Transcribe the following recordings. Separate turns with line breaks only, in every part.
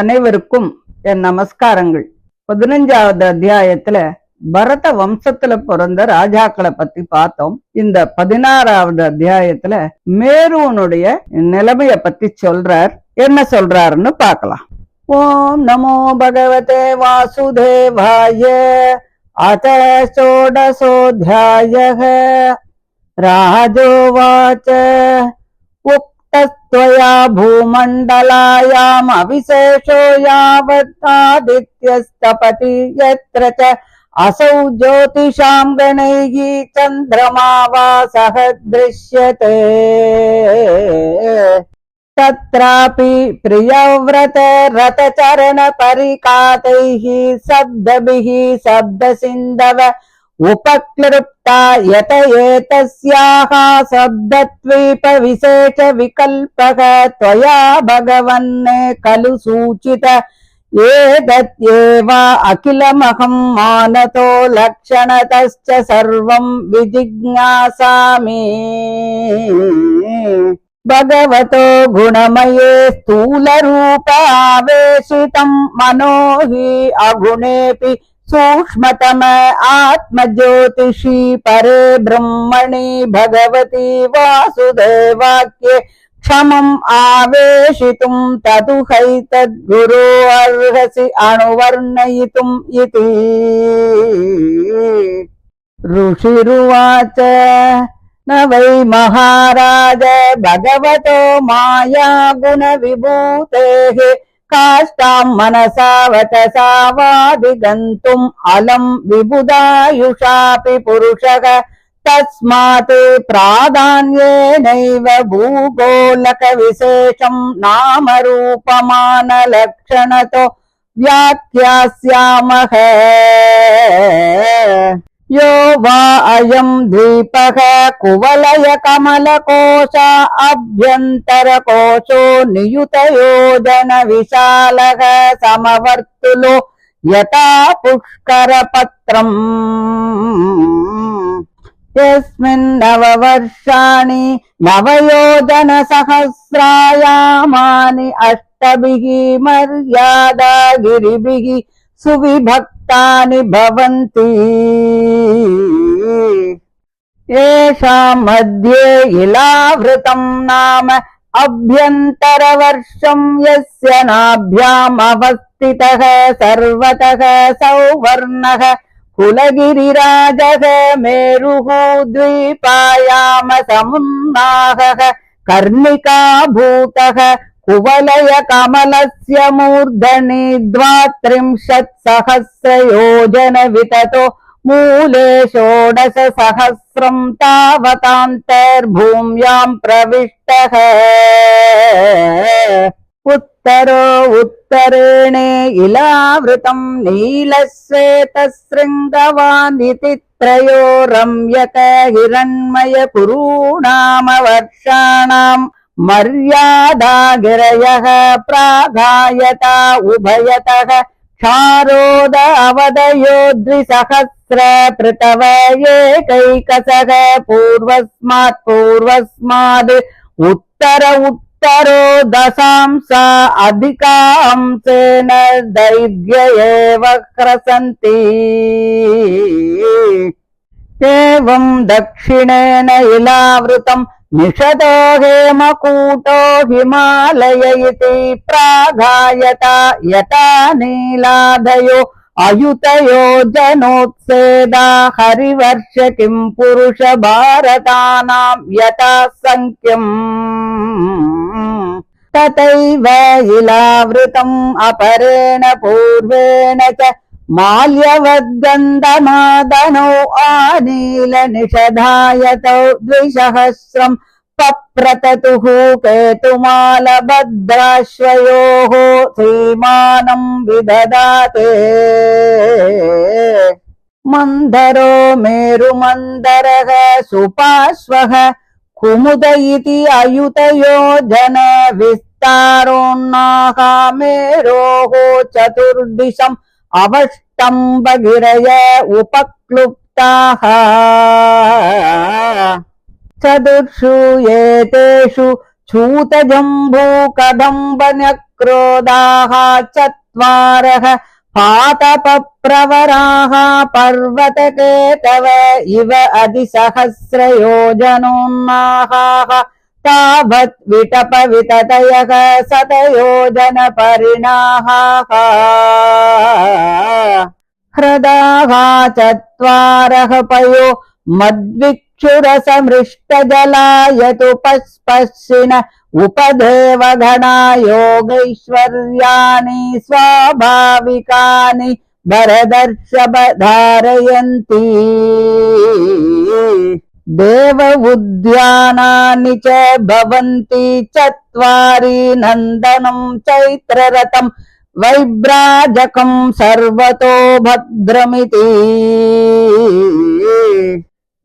அனைவருக்கும் என் நமஸ்காரங்கள். 15வது அத்தியாயத்துல பரத வம்சத்துல பிறந்த ராஜாக்களை பத்தி பார்த்தோம். இந்த 16வது அத்தியாயத்துல மேருவனுடைய நிலைமைய பத்தி சொல்றார். என்ன சொல்றாருன்னு பார்க்கலாம். ஓம் நமோ பகவதே வாசுதேவாய. அத ஷோடசோऽध्यायः. ராஜோவாச்ச त्वया भूमण्डलायाम् अविशेषो यावत्तादित्यस्तपति यत्र च असौ ज्योतिषां गणैः चन्द्रमावासः दृश्यते तत्रापि प्रियव्रत रथचरण परिकातैः शब्दभिः शब्दसिन्धव उपक्लृप्ता यत एतस्याः शब्दत्वीप विशेष विकल्पः त्वया भगवन् खलु सूचित एतद्येव अखिलमहं मानतो लक्षणतश्च सर्वं विजिज्ञासामि। भगवतो गुणमये स्थूलरूप आवेशितं मनो हि अगुणेऽपि सूक्ष्मतम आत्मज्योतिषी परे ब्रह्मणि भगवती वासुदेवाख्ये क्षमम् आवेशितुं तदुहैतद्गुरो अर्हसि अनुवर्णयितुम् इति। ऋषिरुवाच न वै महाराज भगवतो माया गुणविभूतेः काष्ठां मनसा वचसा वादिगन्तुम् अलम् विबुधायुषापि पुरुषः तस्मात् प्राधान्येनैव भूगोलकविशेषं नामरूपमानलक्षणतो व्याख्यास्यामः। यो वा अयं द्वीपः कुवलय कमलकोश अभ्यन्तरकोशो नियुतयोजन विशालः समवर्तुलो यथा पुष्करपत्रम् यस्मिन् नववर्षाणि नवयोजन सहस्रायामानि अष्टभिः मर्यादा गिरिभिः सुविभक्तानि भवन्ति। येषां मध्ये इलावृतं नाम अभ्यन्तरवर्षं यस्य नाभ्याम् अवस्थितः सर्वतः सौवर्णः कुलगिरिराजः मेरुः द्वीपायाम समुन्नाहः कर्णिकाभूतः कुवलय कमलस्य मूर्धनि 32,000 योजन विततो मूले 16,000 तावतान्तर्भूम्यां प्रविष्टः। उत्तरो उत्तरेणे इलावृतं नीलश्वेतशृङ्गवानिति त्रयो रम्यक हिरण्मय कुरूणामवर्षाणाम् मर्यादा गिरयः प्रागायता उभयतः क्षारोद अवदयो 2,000 पृथव एकैकसः पूर्वस्माद् उत्तरो दशांश अधिकांशेन दैर्घ्य एव क्रसन्ति। एवं दक्षिणेन इलावृतं निषदो हेमकूटो हिमालय इति प्रागायता यथा नीलादयो अयुतयो जनोत्सेदा हरिवर्ष किं पुरुष भारतानां यथा संख्यम् तथैव इलावृतम् अपरेण पूर्वेण च माल्यवद्गन्धमादनौ आनील निषधायतौ 2,000 पप्रततुः केतुमालभद्राश्वयोः सीमानं विदधाते। मन्दरो मेरुमन्दरः सुपार्श्वः कुमुद इति अयुतयो जन विस्तारोन्नाहा मेरोः चतुर्दिशम् अवष्टम्बगिरय उपक्लुप्ताः। चतुर्षु एतेषु छूतजम्बूकदम्बन्यक् क्रोधाः चत्वारः पातपप्रवराः पर्वतकेतव इव अधिसहस्रयोजनोन्नाहाः तावत् विटपविततयः शतयोजनपरिणाहाः हृदाः चत्वारः पयो मद्विक्षुरसमृष्टजलायतुपस्पशिन उपदेवगणा योगैश्वर्याणि स्वाभाविकानि भरदर्शभ धारयन्ति देव उद्यानानि च भवन्ति चत्वारि नन्दनं चैत्ररथं वैब्राजकं सर्वतो भद्रमिति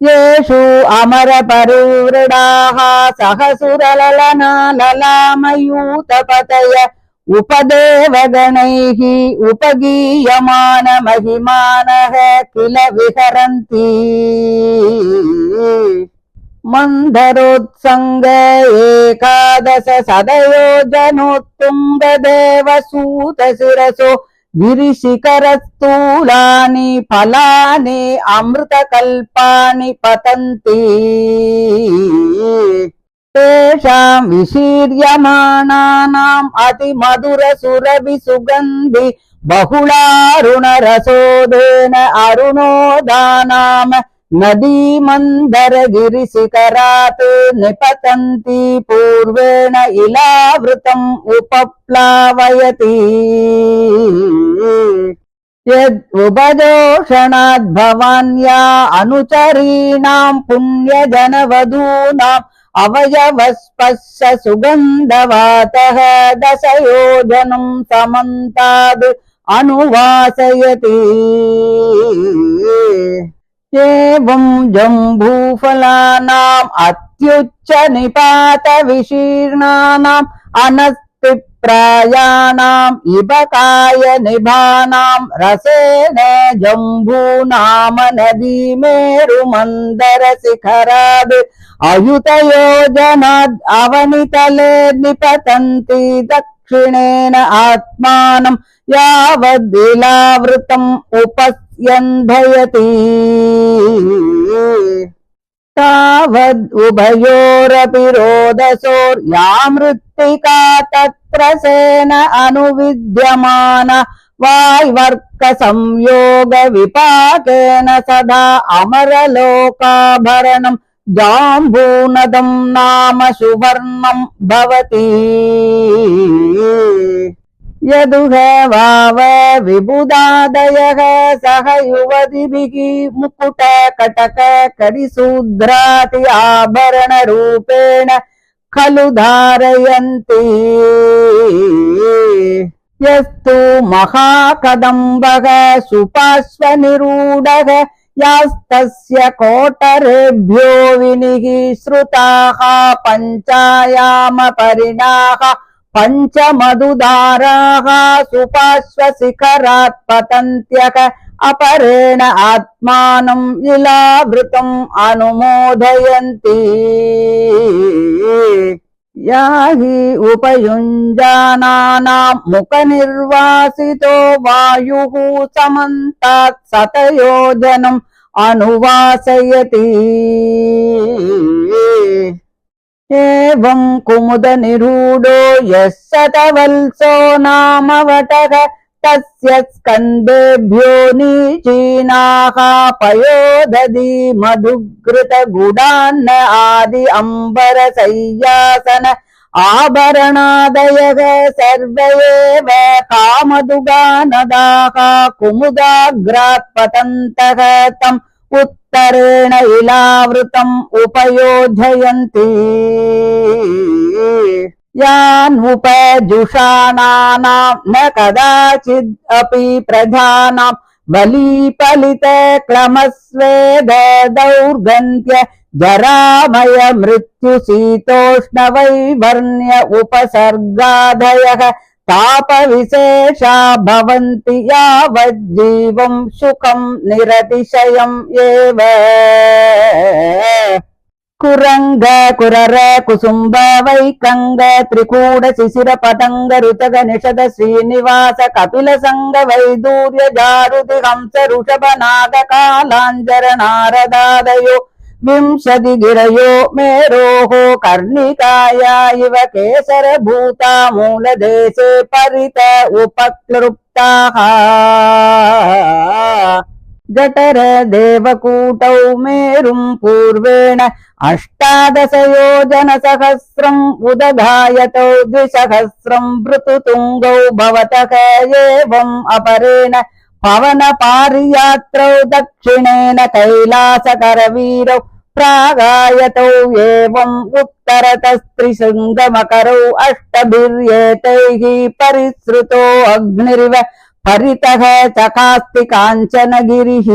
येषु अमरपरिवृडाः सहसुरललना ललामयूतपतय उपदेवगणैः उपगीयमान महिमानः किल विहरन्ति मन्धरोत्सङ्ग एकादश सदयोजनोत्तुङ्गदेवसूतशिरसो गिरिशिखरस्थूलानि फलानि अमृतकल्पानि पतन्ति तेषां विशीर्यमाणानाम् अतिमधुरसुरभिसुगन्धि बहुलारुणरसोदेन अरुणोदानाम् नदीमन्दरगिरिशिखरात् निपतन्ति पूर्वेण इलावृतम् उपप्लावयति यद् भवान्या अनुचरीणाम् पुण्यजनवधूनाम् अवयवस्पश्च सुगन्धवातः दशयोजनम् समन्ताद् अनुवासयति एवं जम्बूफलानाम् अत्युच्च निपात विशीर्णानाम् अनस्तिप्रायाणाम् इबकाय निभानाम् रसेन जम्बूनाम नदी मेरुमन्दर शिखराद् अयुतयोजनाद् अवनितले निपतन्ति दक्षिणेन आत्मानम् यावद्दिलावृतम् उपस्यन्धयति तावद् उभयोरपि रोदसोर्या मृत्तिका तत्र सेन अनुविद्यमान वाय्वर्क संयोग विपाकेन सदा अमरलोकाभरणम् जाम्बूनदम् नाम सुवर्णम् भवति यदुह वाव विबुधादयः सह युवतिभिः मुकुट कटक करिशूद्राति आभरण रूपेण खलु धारयन्ति यस्तु महाकदम्बः सुपार्श्वनिरूढः यास्तस्य कोटरेभ्यो विनिःसृताः पञ्चायाम परिणाः पञ्चमधुधाराः सुपार्श्वशिखरात् पतन्त्यक अपरेण आत्मानम् इलावृतम् अनुमोदयन्ति या हि उपयुञ्जानानाम् मुखनिर्वासितो वायुः समन्तात् शतयोजनम् अनुवासयति एवं कुमुदनिरूढो यः शतवल्सो नाम वटः तस्य स्कन्धेभ्यो नीचीनाः पयोदधि मधुघृतगुडान्न आदि अम्बरशय्यासन आभरणादयः सर्व एव कामदुगानदाः कुमुदाग्रात् पतन्तः तम् उत्तरेण इलावृतम् उपयोजयन्ति यान् उपजुषाणानाम् न कदाचिद् अपि प्रजानाम् बलीपलित क्लमस्वेद दौर्गन्त्य जरामय मृत्युशीतोष्ण वैवर्ण्य उपसर्गादयः तापविशेषा भवन्ति यावज्जीवम् सुखम् निरतिशयम् एव குரங்க குரர குசும்ப வைக்கங்க திரிகூட சிசிர பதங்க ருச்சக நிஷத ஸ்ரீனிவாச கபில சங்க வைதூர்ய ஜாருதி ஹம்ச ருஷப நாக காலாஞ்சர நாரதாதயோ விம்சதி கிரயோ மேரோஹோ கர்ணிகாயா இவ கேசர பூதா மூல தேசே பரித உபக்லுப்தாஹ ஜடர தேவகூட்டௌ மேரும் பூர்வேண அஷ்டாதசயோஜன சகஸ்ரம் உதகாயதௌ த்விசகஸ்ரம் ப்ருதுதுங்கௌ பவதக ஏவம் அபரேண பவன பாரியாத்ரௌ தட்சிணேன கைலாசகரவீரௌ प्रागायतौ एवं उत्तरतस्त्रिशृङ्गमकरौ अष्टभिर्येतैः परिसृतो अग्निरिव परितः चकास्ति काञ्चनगिरिः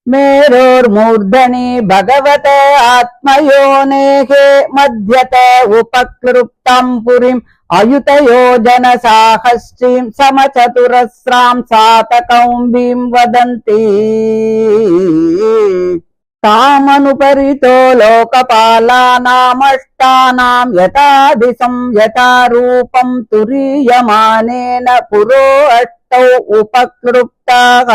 मेरोर्मूर्धनि भगवत आत्मयोनेः मध्यत उपक्लृप्ताम् पुरीम् अयुतयोजन साहस्रीं समचतुरस्रां सातकौम्बीं वदन्ति तामनुपरितो लोकपालानामष्टानां यथादिशं यथा रूपं तुरीयमानेन पुरो अष्टौ उपक्लृप्ताः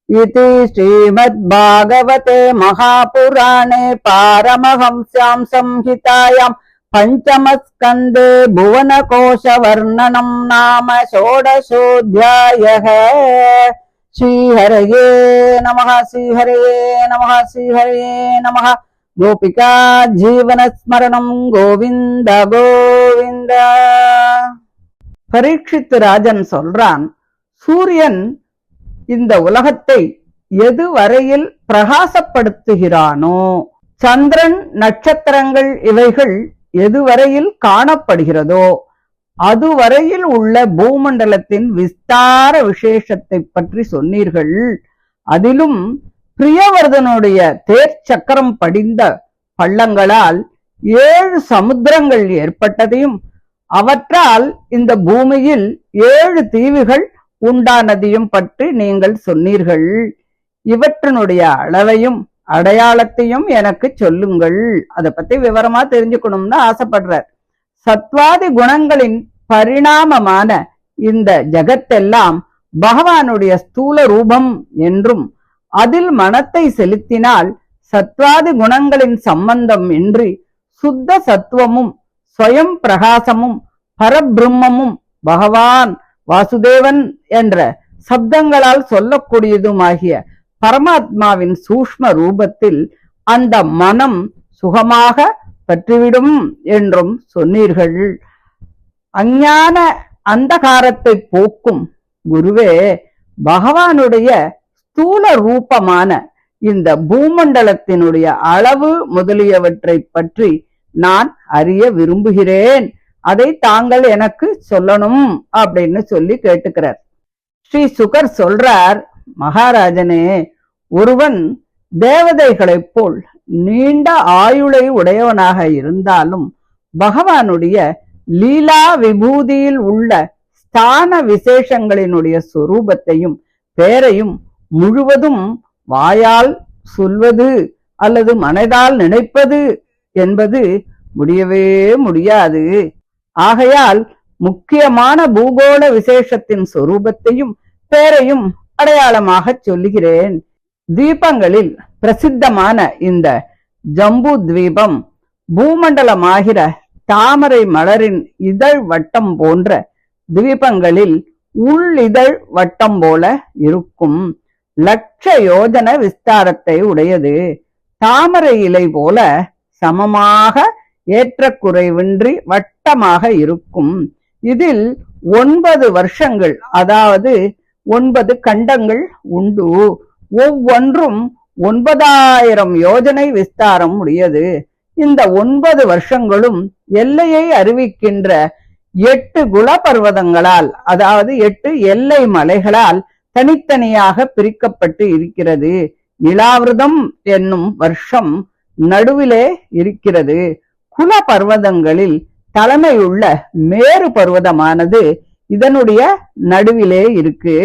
इति श्रीमद्भागवते महापुराणे पारमहंस्यां संहितायां पंचमस्कंदे भुवनकोशवर्णनं नाम षोडशोऽध्यायः। श्रीहरये नमः श्रीहरये नमः श्रीहरये नमः। गोपिका जीवनस्मरणं गोविंद गोविंद। பரீட்சித்து ராஜன் சொல்றான், சூரியன் இந்த உலகத்தை எதுவரையில் பிரகாசப்படுத்துகிறானோ, சந்திரன் நட்சத்திரங்கள் இவைகள் எதுவரையில் காணப்படுகிறதோ அதுவரையில் உள்ள பூமண்டலத்தின் விஸ்தார விசேஷத்தை பற்றி சொன்னீர்கள். அதிலும் பிரியவர்தனுடைய தேர் சக்கரம் படிந்த பள்ளங்களால் 7 சமுத்திரங்கள் ஏற்பட்டதையும் அவற்றால் இந்த பூமியில் 7 தீவுகள் உண்டானதையும் பற்றி நீங்கள் சொன்னீர்கள். இவற்றினுடைய அளவையும் அடையாளத்தையும் எனக்கு சொல்லுங்கள். அதை பத்தி விவரமா தெரிஞ்சுக்கணும்னு ஆசைப்படுறார். சத்வாதி குணங்களின் பரிணாமமான இந்த ஜகத்தெல்லாம் பகவானுடைய ஸ்தூல ரூபம் என்றும், அதில் மனத்தை செலுத்தினால் சத்வாதி குணங்களின் சம்பந்தம் இன்றி சுத்த சத்துவமும் ஸ்வயம் பிரகாசமும் பரபிரம்மமும் பகவான் வாசுதேவன் என்ற சப்தங்களால் சொல்லக்கூடியதுமாகிய பரமாத்மாவின் சூஷ்ம ரூபத்தில் அந்த மனம் சுகமாக பற்றிவிடும் என்றும் சொன்னீர்கள். அஞ்ஞான அந்தகாரத்தை போக்கும் குருவே, பகவானுடைய ஸ்தூல ரூபமான இந்த பூமண்டலத்தினுடைய அளவு முதலியவற்றை பற்றி நான் அறிய விரும்புகிறேன். அதை தாங்கள் எனக்கு சொல்லணும் அப்படின்னு சொல்லி கேட்டுக்கிறார். ஸ்ரீ சுகர் சொல்றார், மகாராஜனே, ஒருவன் தேவதைகளைப் போல் நீண்ட ஆயுளை உடையவனாக இருந்தாலும் பகவானுடைய லீலா விபூதியில் உள்ள ஸ்தான விசேஷங்களினுடைய சொரூபத்தையும் பேரையும் முழுவதும் வாயால் சொல்வது அல்லது மனதால் நினைப்பது என்பது முடியவே முடியாது. ஆகையால் முக்கியமான பூகோள விசேஷத்தின் சொரூபத்தையும் பேரையும் அடையாளமாக சொல்லுகிறேன். தீபங்களில் பிரசித்தமான இந்த ஜம்பு தீபம் பூமண்டலமாகிற தாமரை மலரின் இதழ் வட்டம் போன்ற தீபங்களில் உள்ளிதழ் வட்டம் போல இருக்கும். 1,00,000 யோஜன விஸ்தாரத்தை உடையது. தாமரை இலை போல சமமாக ஏற்றக்குறைவின்றி வட்டமாக இருக்கும். இதில் 9 வருஷங்கள், அதாவது 9 கண்டங்கள் உண்டு. ஒவ்வொன்றும் 9,000 யோஜனை விஸ்தாரம் உடையது. இந்த 9 வருஷங்களும் எல்லையை அறிவிக்கின்ற 8 குலபர்வதங்களால், அதாவது 8 எல்லை மலைகளால் தனித்தனியாக பிரிக்கப்பட்டு இருக்கிறது. நிலாவிரதம் என்னும் வருஷம் நடுவிலே இருக்கிறது. குல பர்வதங்களில் தலைமையுள்ள மேரு பர்வதமானது இதனுடைய நடுவிலே இருக்கு.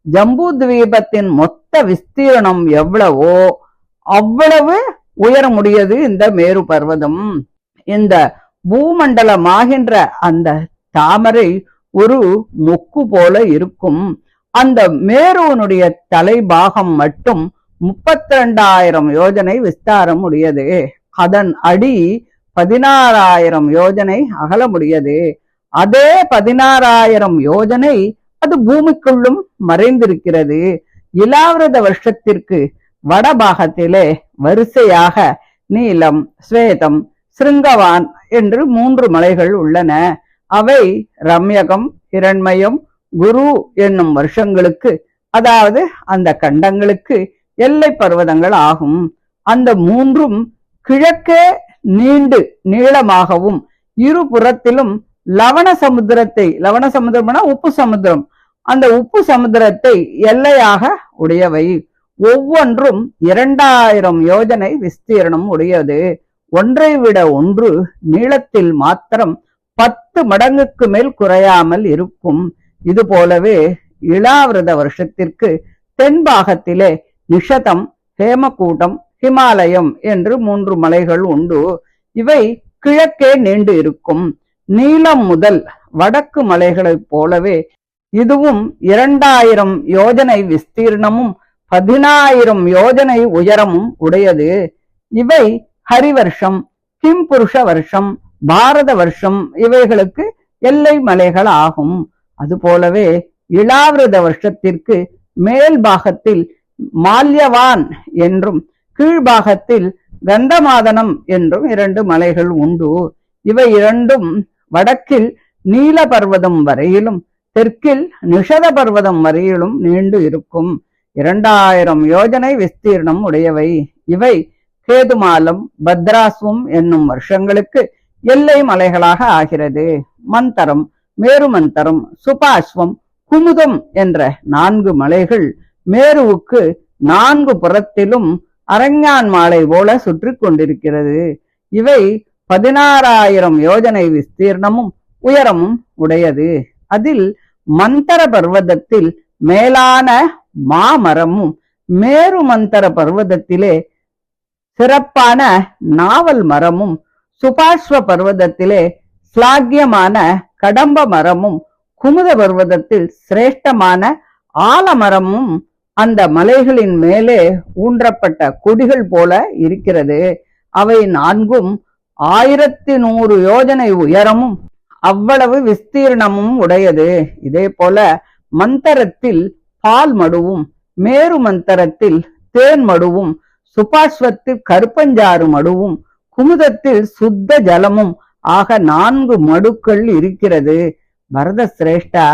ஜம்பு துவீபத்தின் மொத்த விஸ்தீரணம் எவ்வளவோ அவ்வளவு உயரமுடையது இந்த மேரு பர்வதம். இந்த பூமண்டலமாகின்ற அந்த தாமரை ஒரு மொக்கு போல இருக்கும். அந்த மேருவனுடைய தலைபாகம் மட்டும் 32,000 யோஜனை விஸ்தாரம் உடையது. அதன் அடி 16,000 யோஜனை அகலமுடையது. அதே 16,000 யோஜனை அது பூமிக்குள்ளும் மறைந்திருக்கிறது. இலாவிரத வருஷத்திற்கு வடபாகத்திலே வரிசையாக நீலம், ஸ்வேதம், சிருங்கவான் என்று 3 மலைகள் உள்ளன. அவை ரம்யகம், இரண்மயம், குரு என்னும் வருஷங்களுக்கு, அதாவது அந்த கண்டங்களுக்கு எல்லை பர்வதங்கள் ஆகும். அந்த 3ம் கிழக்கே நீண்டு நீளமாகவும் இருபுறத்திலும் லவண சமுத்திரம்னா உப்பு சமுத்திரம், அந்த உப்பு சமுத்திரத்தை எல்லையாக உடையவை. ஒவ்வொன்றும் 2,000 யோஜனை விஸ்தீர்ணம் உடையது. ஒன்றை விட ஒன்று நீளத்தில் மாத்திரம் 10 மடங்குக்கு மேல் குறையாமல் இருக்கும். இது போலவே இளாவிரத வருஷத்திற்கு தென்பாகத்திலே நிஷதம், ஹேமகூட்டம், ஹிமாலயம் என்று 3 மலைகள் உண்டு. இவை கிழக்கே நீண்டு இருக்கும். நீலம் முதல் வடக்கு மலைகளைப் போலவே இதுவும் 2,000 யோஜனை விஸ்தீர்ணமும் 10,000 யோஜனை உயரமும் உடையது. இவை ஹரிவர்ஷம், கிம்புருஷ வருஷம், பாரத வருஷம் இவைகளுக்கு எல்லை மலைகள் ஆகும். அதுபோலவே இளாவிரத வருஷத்திற்கு மேல் பாகத்தில் மால்யவான் என்றும் கீழ்பாகத்தில் கந்தமாதனம் என்றும் 2 மலைகள் உண்டு. இவை இரண்டும் வடக்கில் நீல பர்வதம் வரையிலும் தெற்கில் நிஷத பர்வதம் வரையிலும் நீண்டு இருக்கும். 2,000 யோஜனை விஸ்தீர்ணம் உடையவை. இவை கேதுமாலம், பத்ராஸ்வம் என்னும் வருஷங்களுக்கு எல்லை மலைகளாக ஆகிறது. மந்தரம், மேருமந்தரம், சுபாஸ்வம், குமுதம் என்ற 4 மலைகள் மேருவுக்கு 4 புறத்திலும் அரஞ்ஞான் மாலை போல சுற்றி கொண்டிருக்கிறது. இவை 16,000 யோஜனை விஸ்தீர்ணமும் உயரமும் உடையது. அதில் மந்தர பர்வதத்தில் மேலான மாமரமும் மேரு மந்தர பர்வதத்திலே சிறப்பான நாவல் மரமும் சுபாஸ்வ பர்வதத்திலே ஸ்லாகியமான கடம்ப மரமும் குமுத பர்வதத்தில் சிரேஷ்டமான ஆலமரமும் அந்த மலைகளின் மேலே ஊன்றப்பட்ட கொடிகள் போல இருக்கிறது. அவை 4ம் 1,100 யோஜனை உயரமும் அவ்வளவு விஸ்தீர்ணமும் உடையது. இதே போல மந்தரத்தில் பால் மடுவும், மேரு மந்தரத்தில் தேன் மடுவும், சுபாஸ்வத்தில் கருப்பஞ்சாறு மடுவும், குமுதத்தில் சுத்த ஜலமும் ஆக 4 மடுக்கள் இருக்கிறது. பரத சிரேஷ்டா,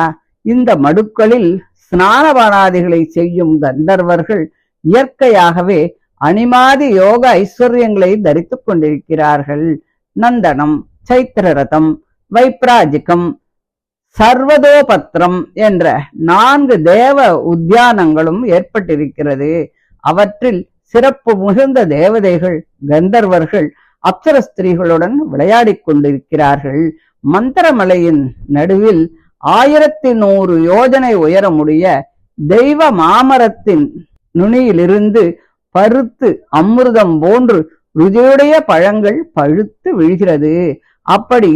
இந்த மடுக்களில் ஸ்நானபானாதிகளை செய்யும் கந்தர்வர்கள் இயற்கையாகவே அனிமாதி யோக ஐஸ்வர்யங்களை தரித்துக் கொண்டிருக்கிறார்கள். நந்தனம், சைத்திரரதம், வைப்ராஜிகம், சர்வதோபத்திரம் என்ற 4 தேவ உத்தியானங்களும் ஏற்பட்டிருக்கிறது. அவற்றில் சிறப்பு மிகுந்த தேவதைகள், கந்தர்வர்கள், அப்சர ஸ்திரீகளுடன் விளையாடிக் கொண்டிருக்கிறார்கள். மந்திரமலையின் நடுவில் 1,100 யோஜனை உயரமுடைய தெய்வ மாமரத்தின் நுனியிலிருந்து பருத்து அமிர்தம் போன்று ருஜியுடைய பழங்கள் பழுத்து விழுகிறது. அப்படி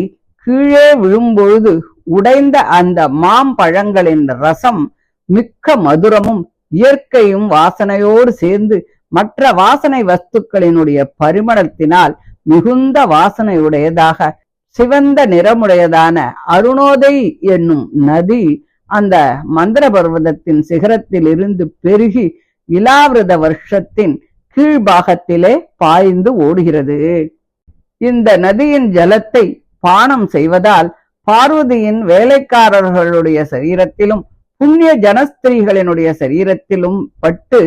கீழே விழும்பொழுது உடைந்த அந்த மாம்பழங்களின் ரசம் மிக்க மதுரமும் இயற்கையும் வாசனையோடு சேர்ந்து மற்ற வாசனை வஸ்துக்களினுடைய பரிமளத்தினால் மிகுந்த வாசனையுடையதாக சிவந்த நிறமுடையதான அருணோதை என்னும் நதி அந்த மந்திர பர்வதத்தின் சிகரத்தில் இருந்து பெருகி இலாவிரத வருஷத்தின் கீழ்பாகத்திலே பாய்ந்து ஓடுகிறது. இந்த நதியின் ஜலத்தை பானம் செய்வதால் பார்வதியின் வேலைக்காரர்களுடைய சரீரத்திலும் புண்ணிய ஜனஸ்திரீகளினுடைய சரீரத்திலும் பட்டு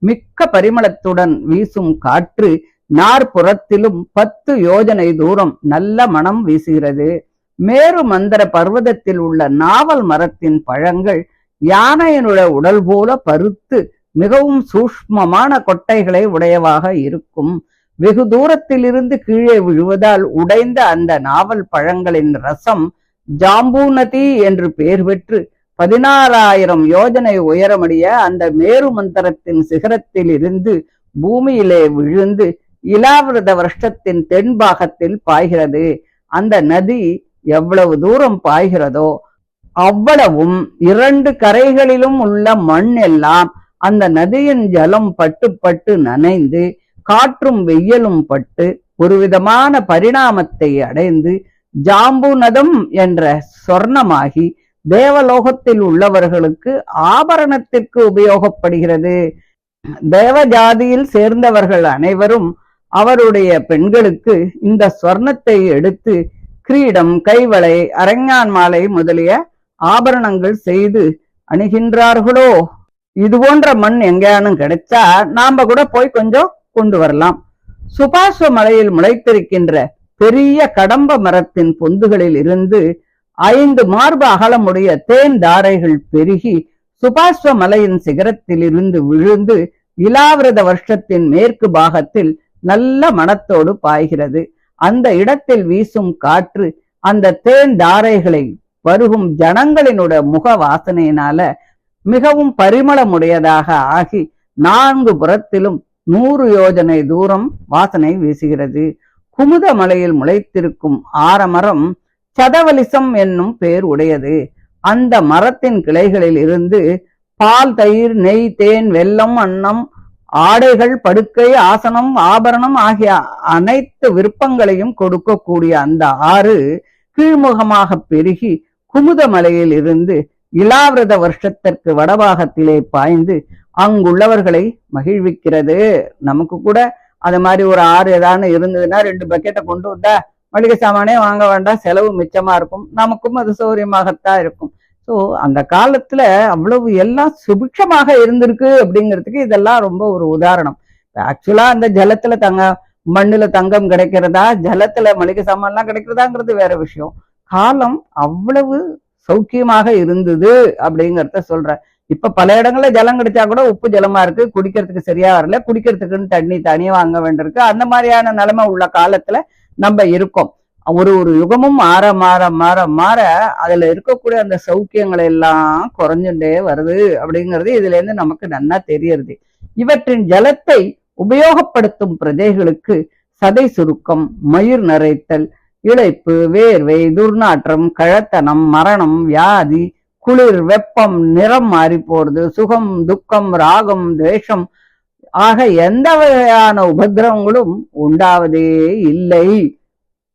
மிக்க பரிமளத்துடன் வீசும் காற்று நாற்புறத்திலும் 10 யோஜனை தூரம் நல்ல மனம் வீசுகிறது. மேரு மந்திர பர்வதத்தில் உள்ள நாவல் மரத்தின் பழங்கள் யானையினுடைய உடல் போல பருத்து மிகவும் சூஷ்மமான கொட்டைகளை உடையவாக இருக்கும். வெகு தூரத்திலிருந்து கீழே விழுவதால் உடைந்த அந்த நாவல் பழங்களின் ரசம் ஜாம்பூநதி என்று பெயர் பெற்று 16,000 யோஜனை உயரமுடைய அந்த மேரு மந்திரத்தின் சிகரத்தில் இருந்து பூமியிலே விழுந்து இலாவிரத வருஷத்தின் தென்பாகத்தில் பாய்கிறது. அந்த நதி எவ்வளவு தூரம் பாய்கிறதோ அவ்வளவும் 2 கரைகளிலும் உள்ள மண் எல்லாம் அந்த நதியின் ஜலம் பட்டு பட்டு நனைந்து காற்றும் வெயிலும் பட்டு ஒரு விதமான பரிணாமத்தை அடைந்து ஜாம்புநதம் என்ற சொர்ணமாகி தேவலோகத்தில் உள்ளவர்களுக்கு ஆபரணத்திற்கு உபயோகப்படுகிறது. தேவஜாதியில் சேர்ந்தவர்கள் அனைவரும் அவருடைய பெண்களுக்கு இந்த சொர்ணத்தை எடுத்து கிரீடம், கைவளை, அரஞ்ஞான் மாலை முதலிய ஆபரணங்கள் செய்து அணுகின்றார்களோ. இது போன்ற மண் எங்கேயானும் கிடைச்சா நாம கூட போய் கொஞ்சம் கொண்டு வரலாம். சுபாஸ்வ மலையில் முளைத்திருக்கின்ற பெரிய கடம்ப மரத்தின் பொந்துகளில் இருந்து 5 மார்பு அகலமுடைய தேன் தாரைகள் பெருகி சுபாஸ்வ மலையின் சிகரத்தில் இருந்து விழுந்து இலாவிரத வருஷத்தின் மேற்கு பாகத்தில் நல்ல மனத்தோடு பாய்கிறது. அந்த இடத்தில் வீசும் காற்று அந்த தேன் தாரைகளை வருகும் ஜனங்களினுடைய முக வாசனையினால மிகவும் பரிமளமுடையதாக ஆகி 4 புறத்திலும் 100 யோஜனை தூரம் வாசனை வீசுகிறது. குமுத மலையில் முளைத்திருக்கும் ஆரமரம் சதவலிசம் என்னும் பெயர் உடையது. அந்த மரத்தின் கிளைகளில் இருந்து பால், தயிர், நெய், தேன், வெல்லம், அன்னம், ஆடைகள், படுக்கை, ஆசனம், ஆபரணம் ஆகிய அனைத்து விருப்பங்களையும் கொடுக்கக்கூடிய அந்த ஆறு கீழ்முகமாக பெருகி குமுத மலையில் இருந்து இலாவிரத வருஷத்திற்கு வடபாகத்திலே பாய்ந்து அங்குள்ளவர்களை மகிழ்விக்கிறது. நமக்கு கூட அது மாதிரி ஒரு ஆறு ஏதானு இருந்ததுன்னா 2 பக்கெட்டை கொண்டு வந்தா மளிகை சாமானே வாங்க வேண்டாம், செலவு மிச்சமா இருக்கும், நமக்கும் அது சௌரியமாகத்தான் இருக்கும். ஸோ அந்த காலத்துல அவ்வளவு எல்லாம் சுபிக்ஷமாக இருந்திருக்கு அப்படிங்கிறதுக்கு இதெல்லாம் ரொம்ப ஒரு உதாரணம். ஆக்சுவலா அந்த ஜலத்துல மண்ணுல தங்கம் கிடைக்கிறதா, ஜலத்துல மளிகை சாமான்லாம் கிடைக்கிறதாங்கிறது வேற விஷயம். காலம் அவ்வளவு சௌக்கியமாக இருந்தது அப்படிங்கிறத சொல்ற. இப்ப பல இடங்கள்ல ஜலம் கிடைச்சா கூட உப்பு ஜலமா இருக்கு, குடிக்கிறதுக்கு சரியா வரல, குடிக்கிறதுக்குன்னு தண்ணி தனியா வாங்க வேண்டியிருக்கு. அந்த மாதிரியான நிலைமை உள்ள காலத்துல நம்ம இருக்கோம். ஒரு யுகமும் மாற மாற மாற மாற அதுல இருக்கக்கூடிய அந்த சௌக்கியங்கள் எல்லாம் குறைஞ்சுட்டே வருது அப்படிங்கிறது இதுல இருந்து நமக்கு நன்னா தெரியறது. இவற்றின் ஜலத்தை உபயோகப்படுத்தும் பிரஜைகளுக்கு சதை சுருக்கம், மயிர் நரைத்தல், இளைப்பு, வேர்வை, துர்நாற்றம், கழத்தனம், மரணம், வியாதி, குளிர், வெப்பம், நிறம் மாறி போறது, சுகம், துக்கம், ராகம், துவேஷம் ஆக எந்த வகையான உபதிரவங்களும் உண்டாவதே இல்லை.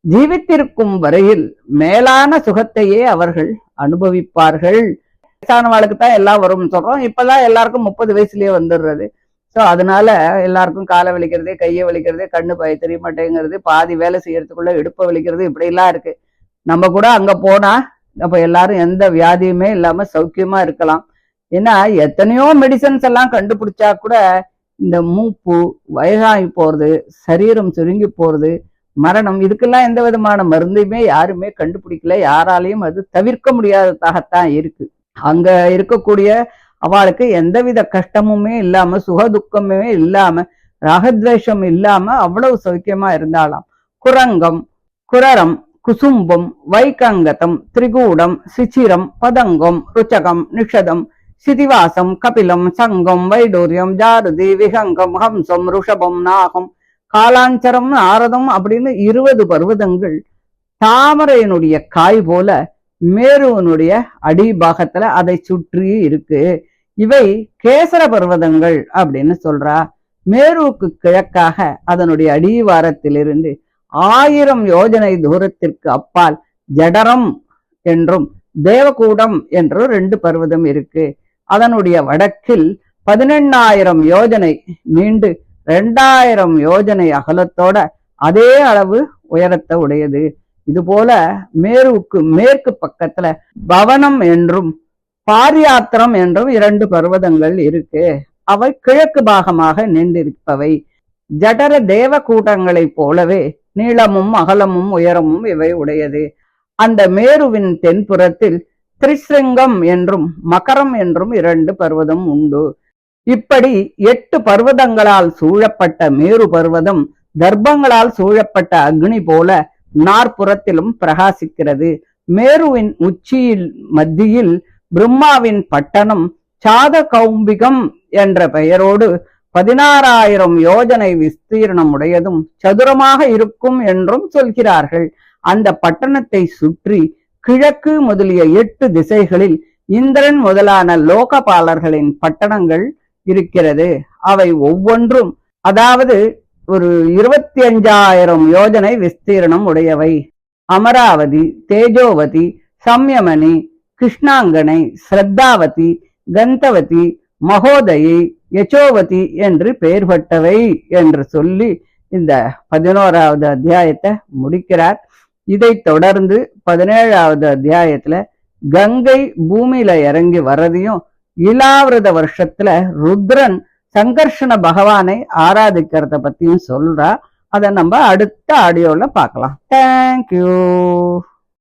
ஜீவித்திருக்கும் வரையில் மேலான சுகத்தையே அவர்கள் அனுபவிப்பார்கள். வயசானவாளுக்கு தான் எல்லாம் வரும்னு சொல்றோம். இப்பதான் எல்லாருக்கும் 30 வயசுலயே வந்துடுறது. ஸோ அதனால எல்லாருக்கும் காலை வலிக்கிறது, கையை வலிக்கிறது, கண்ணு தெரிய மாட்டேங்கிறது, பாதி வேலை செய்யறதுக்குள்ள இடுப்பை வலிக்கிறது, இப்படி எல்லாம் இருக்கு. நம்ம கூட அங்க போனா அப்ப எல்லாரும் எந்த வியாதியுமே இல்லாம சௌக்கியமா இருக்கலாம். ஏன்னா எத்தனையோ மெடிசன்ஸ் எல்லாம் கண்டுபிடிச்சா கூட இந்த மூப்பு, வயசாகி போறது, சரீரம் சுருங்கி போறது, மரணம், இதுக்கெல்லாம் எந்த விதமான மருந்துமே யாருமே கண்டுபிடிக்கல. யாராலையும் அது தவிர்க்க முடியாததாகத்தான் இருக்கு. அங்க இருக்கக்கூடிய அவளுக்கு எந்தவித கஷ்டமுமே இல்லாம, சுகதுக்கமே இல்லாம, ராகத்வேஷம் இல்லாம அவ்வளவு சௌக்கியமா இருந்தாலாம். குரங்கம், குரரம், குசும்பம், வைகங்கதம், திரிகூடம், சிச்சிரம், பதங்கம், ருச்சகம், நிஷதம், சிதிவாசம், கபிலம், சங்கம், வைடூரியம், ஜாருதி, விஹங்கம், ஹம்சம், ருஷபம், நாகம், காலாஞ்சரம், ஆரதம் அப்படின்னு 20 பர்வதங்கள் தாமரையினுடைய காய் போல மேருவனுடைய அடிபாகத்துல அதை சுற்றி இருக்கு. இவை கேசர பர்வதங்கள் அப்படின்னு சொல்றா. மேருவுக்கு கிழக்காக அதனுடைய அடிவாரத்திலிருந்து 1000 யோஜனை தூரத்திற்கு அப்பால் ஜடரம் என்றும் தேவகூடம் என்றும் 2 பர்வதம் இருக்கு. அதனுடைய வடக்கில் 18,000 யோஜனை நீண்டு 2000 யோஜனை அகலத்தோட அதே அளவு உயரத்தை உடையது. இது போல மேருவுக்கு மேற்கு பக்கத்துல பவனம் என்றும் பாரியாத்திரம் என்றும் 2 பர்வதங்கள் இருக்கு. அவை கிழக்கு பாகமாக நின்றிருப்பவை. ஜடர தேவ கூட்டங்களைப் போலவே நீளமும் அகலமும் உயரமும் இவை உடையது. அந்த மேருவின் தென்புறத்தில் திரிசிருங்கம் என்றும் மகரம் என்றும் 2 பர்வதம் உண்டு. இப்படி 8 பர்வதங்களால் சூழப்பட்ட மேரு பர்வதம் தர்ப்பங்களால் சூழப்பட்ட அக்னி போல நாற்புறத்திலும் பிரகாசிக்கிறது. மேருவின் உச்சியில் மத்தியில் பிரம்மாவின் பட்டணம் சாத கௌம்பிகம் என்ற பெயரோடு 16,000 யோஜனை விஸ்தீர்ணம் உடையதும் சதுரமாக இருக்கும் என்றும் சொல்கிறார்கள். அந்த பட்டணத்தை சுற்றி கிழக்கு முதலிய 8 திசைகளில் இந்திரன் முதலான லோகபாலர்களின் பட்டணங்கள் இருக்கிறது. அவை ஒவ்வொன்றும் அதாவது ஒரு 25,000 யோஜனை விஸ்தீர்ணம் உடையவை. அமராவதி, தேஜோவதி, சம்யமனி, கிருஷ்ணாங்கனை, ஸ்ரத்தாவதி, கந்தவதி, மகோதயை, யசோவதி என்று பெயர் பட்டவை என்று சொல்லி இந்த 11வது அத்தியாயத்தை முடிக்கிறார். இதை தொடர்ந்து 17வது அத்தியாயத்துல கங்கை பூமியில இறங்கி வர்றதையும் இலாவிரத வருஷத்துல ருத்ரன் சங்கர்ஷண பகவானை ஆராதிக்கிறத பத்தியும் சொல்றா. அதை நம்ம அடுத்த ஆடியோல பார்க்கலாம். தேங்க்யூ.